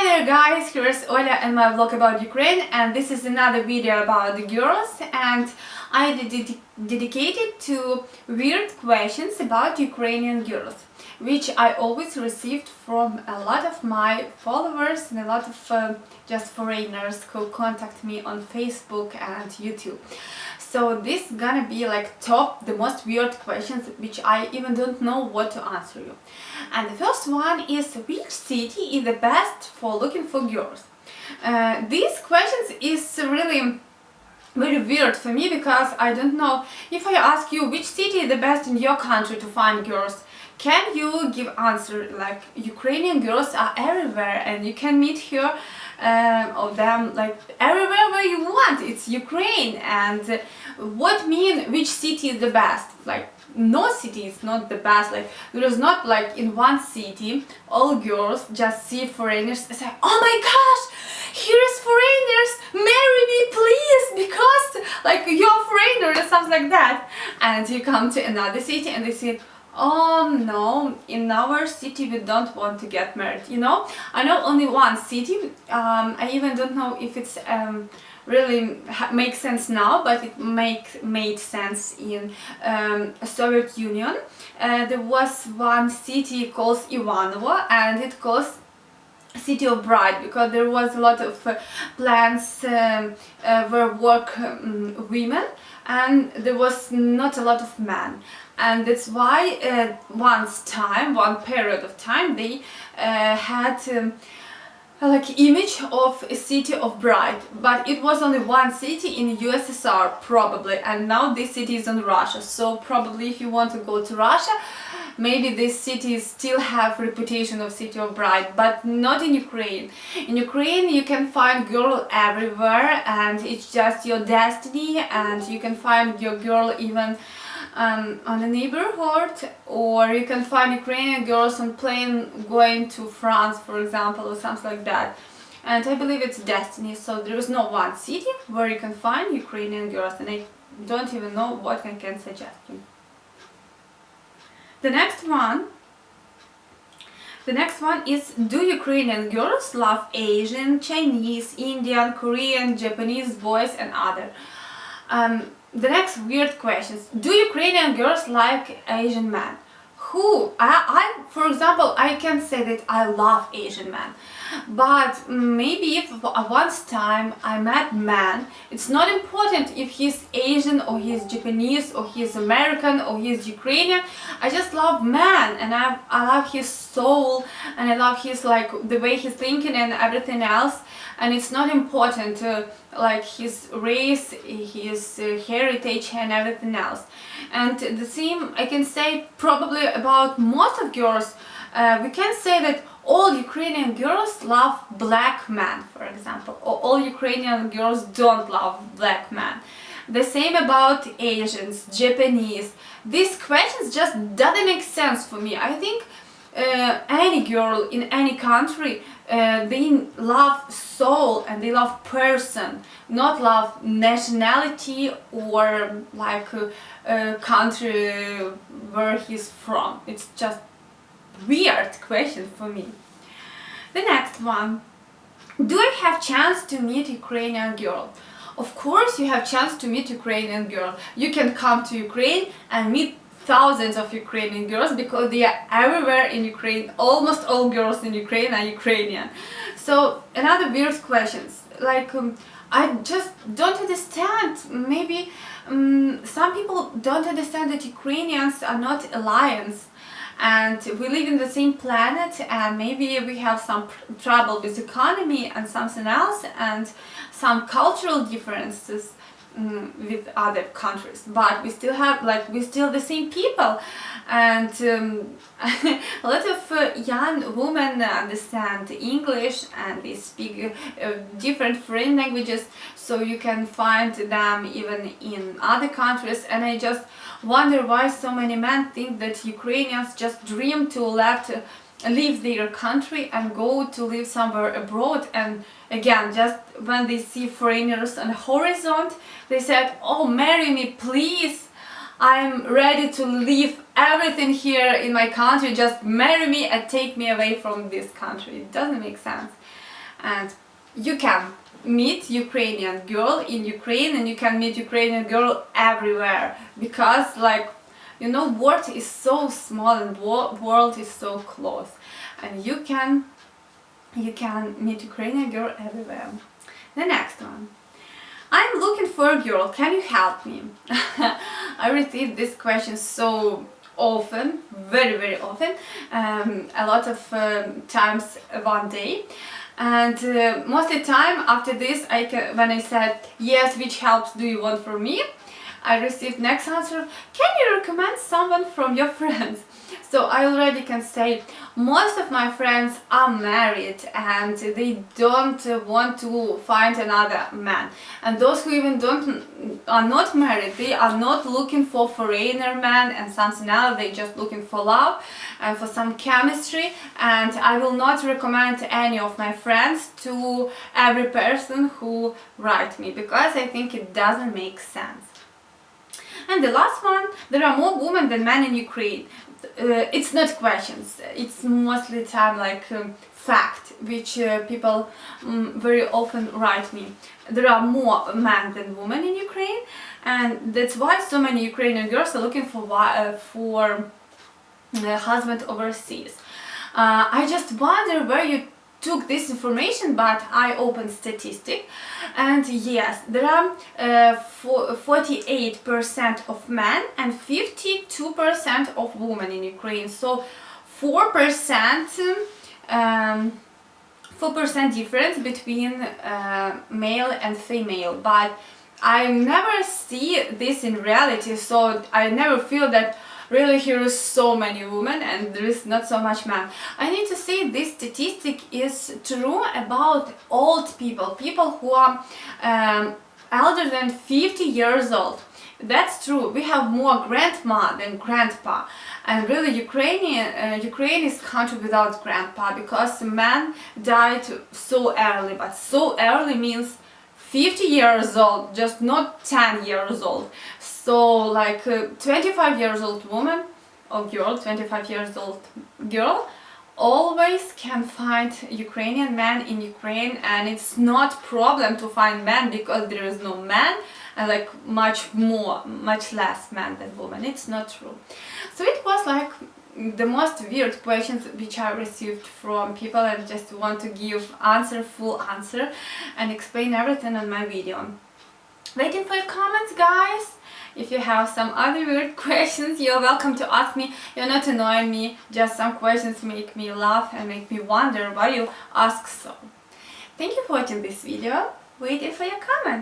there guys, here's Oля and my vlog about Ukraine, and this is another video about the girls, and I dedicated to weird questions about Ukrainian girls, which I always received from a lot of my followers and a lot of just foreigners who contact me on Facebook and YouTube. So this is gonna be like the most weird questions which I even don't know what to answer you. And the first one is, which city is the best for looking for girls? These questions is really very weird for me, because I don't know. If I ask you which city is the best in your country to find girls, can you give answer like Ukrainian girls are everywhere and you can meet here of them like everywhere where you want. It's Ukraine, and what mean which city is the best? Like no city is not the best. Like there is not like in one city all girls just see foreigners and say, oh my gosh, here is foreigners, marry me please, because like you're foreigner or something like that. And you come to another city and they say, oh no, in our city we don't want to get married. You know, I know only one city. I even don't know if it's really makes sense now, but it made sense in Soviet Union. There was one city called Ivanovo, and it calls City of Bride, because there was a lot of plants where work women, and there was not a lot of men. And that's why one period of time, they had like image of a city of bride, but it was only one city in USSR probably, and now this city is in Russia. So probably if you want to go to Russia, maybe this city still have reputation of city of bride, but not in Ukraine. In Ukraine you can find girl everywhere, and it's just your destiny, and you can find your girl even on the neighborhood, or you can find Ukrainian girls on plane going to France, for example, or something like that. And I believe it's destiny. So there is no one city where you can find Ukrainian girls, and I don't even know what I can suggest you. The next one is, do Ukrainian girls love Asian, Chinese, Indian, Korean, Japanese boys and other? The next weird questions. Do Ukrainian girls like Asian men? For example, I can say that I love Asian men, but maybe if once time I met man, it's not important if he's Asian or he's Japanese or he's American or he's Ukrainian. I just love man, and I love his soul, and I love his like the way he's thinking and everything else. And it's not important like his race, his heritage and everything else. And the same I can say probably about most of girls. We can say that all Ukrainian girls love black men, for example, or all Ukrainian girls don't love black men. The same about Asians, Japanese. These questions just doesn't make sense for me. I think any girl in any country, they love soul and they love person, not love nationality or like country where he's from. It's just weird question for me. The next one, do I have chance to meet Ukrainian girl? Of course you have chance to meet Ukrainian girl. You can come to Ukraine and meet thousands of Ukrainian girls, because they are everywhere in Ukraine. Almost all girls in Ukraine are Ukrainian. So another weird questions, like I just don't understand. Maybe some people don't understand that Ukrainians are not aliens, and we live in the same planet, and maybe we have some trouble with economy and something else, and some cultural differences with other countries, but we still have we're still the same people. And a lot of young women understand English, and they speak different foreign languages, so you can find them even in other countries. And I just wonder why so many men think that Ukrainians just dream to leave their country and go to live somewhere abroad. And again, just when they see foreigners on the horizon, they said, oh, marry me please, I'm ready to leave everything here in my country, just marry me and take me away from this country. It doesn't make sense. and you can meet Ukrainian girl in Ukraine, and you can meet Ukrainian girl everywhere, because like, you know, world is so small and world is so close, and you can meet Ukrainian girl everywhere. The next one. I'm looking for a girl, can you help me? I receive this question so often, very often, a lot of times one day, and most of the time after this, when I said yes, which helps do you want from me, I received next answer, can you recommend someone from your friends? So I already can say most of my friends are married and they don't want to find another man, and those who even are not married, they are not looking for foreigner man and something else, they just looking for love and for some chemistry. And I will not recommend any of my friends to every person who write me, because I think it doesn't make sense. And the last one, there are more women than men in Ukraine. It's not questions, it's mostly time like fact, which people very often write me. There are more men than women in Ukraine, and that's why so many Ukrainian girls are looking for a husband overseas. I just wonder where you took this information, but I opened statistic, and yes, there are 48% of men and 52% of women in Ukraine. So 4% 4% difference between male and female, but I never see this in reality, so I never feel that really here is so many women and there is not so much men. I need to say this statistic is true about old people, people who are elder than 50 years old. That's true. We have more grandma than grandpa, and really Ukraine is country without grandpa, because the man died so early, but so early means 50 years old, just not 10 years old. So like 25 years old woman or girl, 25 years old girl always can find Ukrainian man in Ukraine, and it's not problem to find man, because there is no man and like much less man than woman. It's not true. So it was like the most weird questions which I received from people, and just want to give full answer and explain everything on my video. Waiting for your comments, guys. If you have some other weird questions, you're welcome to ask me. You're not annoying me, just some questions make me laugh and make me wonder why you ask so. Thank you for watching this video. Waiting for your comments.